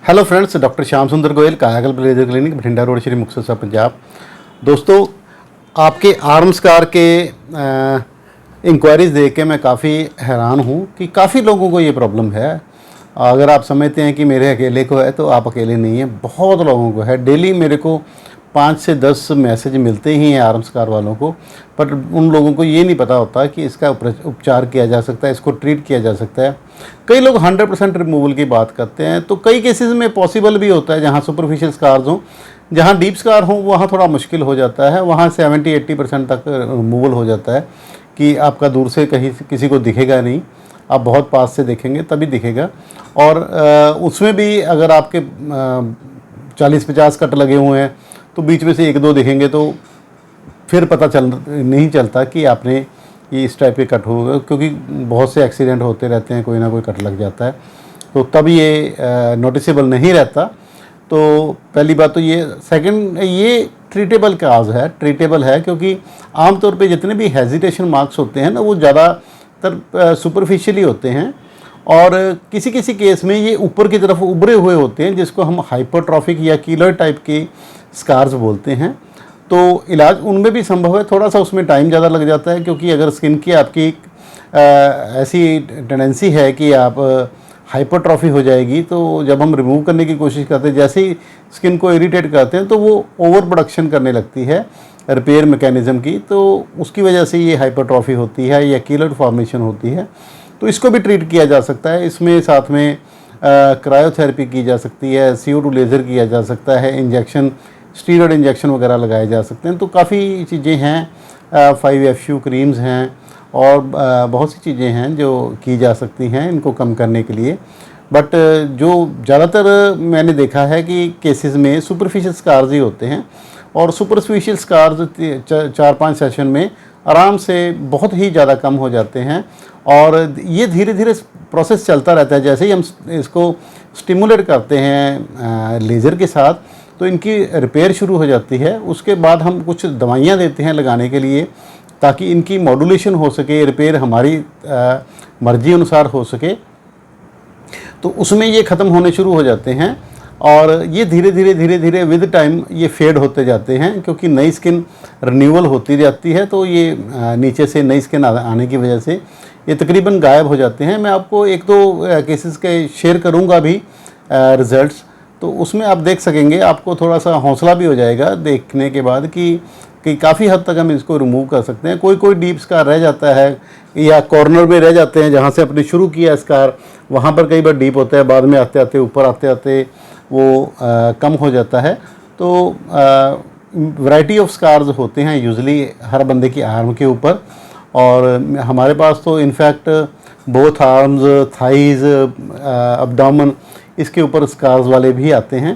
Hello friends, doctor Shyam Sundar Goyal, Kayakalp laser clinic, Bathinda road, Shri Muktsar Sahab, Punjab. दोस्तों, आपके arm scar के इंक्वायरीज़ देख के मैं काफ़ी हैरान हूँ कि काफ़ी लोगों को ये प्रॉब्लम है। अगर आप समझते हैं कि मेरे अकेले को है तो आप अकेले नहीं हैं, बहुत लोगों को है। डेली मेरे को 5 से 10 मैसेज मिलते ही हैं आर्म स्कार वालों को, पर उन लोगों को ये नहीं पता होता कि इसका उपचार किया जा सकता है, इसको ट्रीट किया जा सकता है। कई लोग 100% रिमूवल की बात करते हैं, तो कई केसेस में पॉसिबल भी होता है जहाँ सुपरफिशियल स्कार्स हों। जहाँ डीप स्कार हों वहाँ थोड़ा मुश्किल हो जाता है, वहाँ 70-80% तक रिमूवल हो जाता है कि आपका दूर से कहीं किसी को दिखेगा नहीं, आप बहुत पास से देखेंगे तभी दिखेगा। और उसमें भी अगर आपके 40-50 कट लगे हुए हैं तो बीच में से 1-2 दिखेंगे तो फिर पता नहीं चलता कि आपने ये इस टाइप के कट होगा, क्योंकि बहुत से एक्सीडेंट होते रहते हैं, कोई ना कोई कट लग जाता है, तो तब ये नोटिसेबल नहीं रहता। तो पहली बात तो ये। सेकंड, ये ट्रीटेबल काज है, ट्रीटेबल है, क्योंकि आमतौर पे जितने भी हेजिटेशन मार्क्स होते हैं ना, वो ज़्यादातर सुपरफिशियली होते हैं, और किसी किसी केस में ये ऊपर की तरफ उभरे हुए होते हैं, जिसको हम हाइपरट्रॉफिक या कीलर टाइप के स्कार्स बोलते हैं। तो इलाज उनमें भी संभव है, थोड़ा सा उसमें टाइम ज़्यादा लग जाता है, क्योंकि अगर स्किन की आपकी ऐसी टेंडेंसी है कि आप हाइपरट्रॉफी हो जाएगी, तो जब हम रिमूव करने की कोशिश करते हैं, जैसे ही स्किन को इरिटेट करते हैं तो वो ओवर प्रोडक्शन करने लगती है रिपेयर मैकेनिज़्म की, तो उसकी वजह से ये हाइपरट्रॉफी होती है या कीलर फॉर्मेशन होती है। तो इसको भी ट्रीट किया जा सकता है। इसमें साथ में क्रायोथेरेपी की जा सकती है, CO2 लेज़र किया जा सकता है, इंजेक्शन, स्टीरॉयड इंजेक्शन वगैरह लगाए जा सकते हैं। तो काफ़ी चीज़ें हैं, 5FU क्रीम्स हैं, और बहुत सी चीज़ें हैं जो की जा सकती हैं इनको कम करने के लिए। बट जो ज़्यादातर मैंने देखा है कि केसेस में सुपरफिशियल स्कार्स ही होते हैं, और सुपरफिशियल स्कार्स 4-5 सेशन में आराम से बहुत ही ज़्यादा कम हो जाते हैं, और ये धीरे धीरे प्रोसेस चलता रहता है। जैसे ही हम इसको स्टिमुलेट करते हैं लेज़र के साथ, तो इनकी रिपेयर शुरू हो जाती है। उसके बाद हम कुछ दवाइयाँ देते हैं लगाने के लिए, ताकि इनकी मॉड्यूलेशन हो सके, रिपेयर हमारी मर्जी अनुसार हो सके। तो उसमें ये ख़त्म होने शुरू हो जाते हैं, और ये धीरे धीरे विद टाइम ये फेड होते जाते हैं, क्योंकि नई स्किन रिन्यूअल होती जाती है। तो ये नीचे से नई स्किन आने की वजह से ये तकरीबन गायब हो जाते हैं। मैं आपको 1-2 केसेस के शेयर करूंगा भी रिज़ल्ट्स, तो उसमें आप देख सकेंगे, आपको थोड़ा सा हौसला भी हो जाएगा देखने के बाद कि काफ़ी हद तक हम इसको रिमूव कर सकते हैं। कोई डीप स्कार रह जाता है या कॉर्नर में रह जाते हैं, जहाँ से आपने शुरू किया स्कार वहाँ पर कई बार डीप होता है, बाद में आते आते ऊपर आते आते वो कम हो जाता है। तो वैरायटी ऑफ स्कार्स होते हैं यूजुअली हर बंदे की आर्म के ऊपर, और हमारे पास तो in fact both arms, thighs, abdomen, इसके ऊपर स्कार्स वाले भी आते हैं।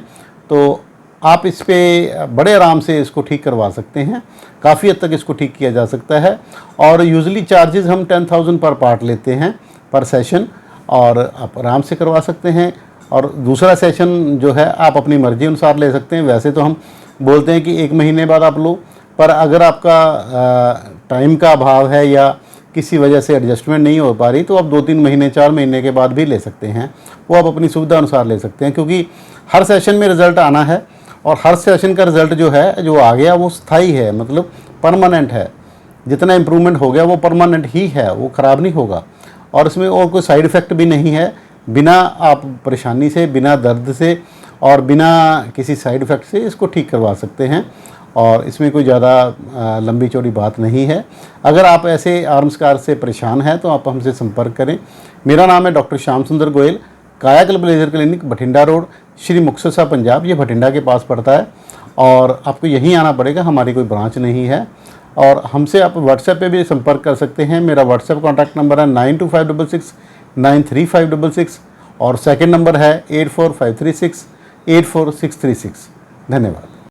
तो आप इस पे बड़े आराम से इसको ठीक करवा सकते हैं, काफ़ी हद तक इसको ठीक किया जा सकता है। और यूजुअली चार्जेस हम 10,000 पर पार्ट लेते हैं पर सेशन, और आप आराम से करवा सकते हैं। और दूसरा सेशन जो है आप अपनी मर्ज़ी अनुसार ले सकते हैं। वैसे तो हम बोलते हैं कि 1 महीने बाद आप लो, पर अगर आपका टाइम का अभाव है या किसी वजह से एडजस्टमेंट नहीं हो पा रही, तो आप 2-3 महीने, 4 महीने के बाद भी ले सकते हैं। वो आप अपनी सुविधा अनुसार ले सकते हैं, क्योंकि हर सेशन में रिज़ल्ट आना है, और हर सेशन का रिज़ल्ट जो आ गया वो स्थायी है, मतलब परमानेंट है। जितना इम्प्रूवमेंट हो गया वो परमानेंट ही है, वो ख़राब नहीं होगा। और इसमें और कोई साइड इफ़ेक्ट भी नहीं है। बिना आप परेशानी से, बिना दर्द से, और बिना किसी साइड इफ़ेक्ट से इसको ठीक करवा सकते हैं, और इसमें कोई ज़्यादा लंबी चौड़ी बात नहीं है। अगर आप ऐसे आर्म स्कार से परेशान हैं तो आप हमसे संपर्क करें। मेरा नाम है doctor Shyam Sundar Goyal, Kayakalp laser clinic, Bathinda road, Shri Muktsar Sahab, Punjab. ये बठिंडा के पास पड़ता है, और आपको यहीं आना पड़ेगा, हमारी कोई ब्रांच नहीं है। और हमसे आप व्हाट्सएप पे भी संपर्क कर सकते हैं। मेरा व्हाट्सएप कॉन्टैक्ट नंबर है 9256693566, और सेकंड नंबर है 8453684636। धन्यवाद।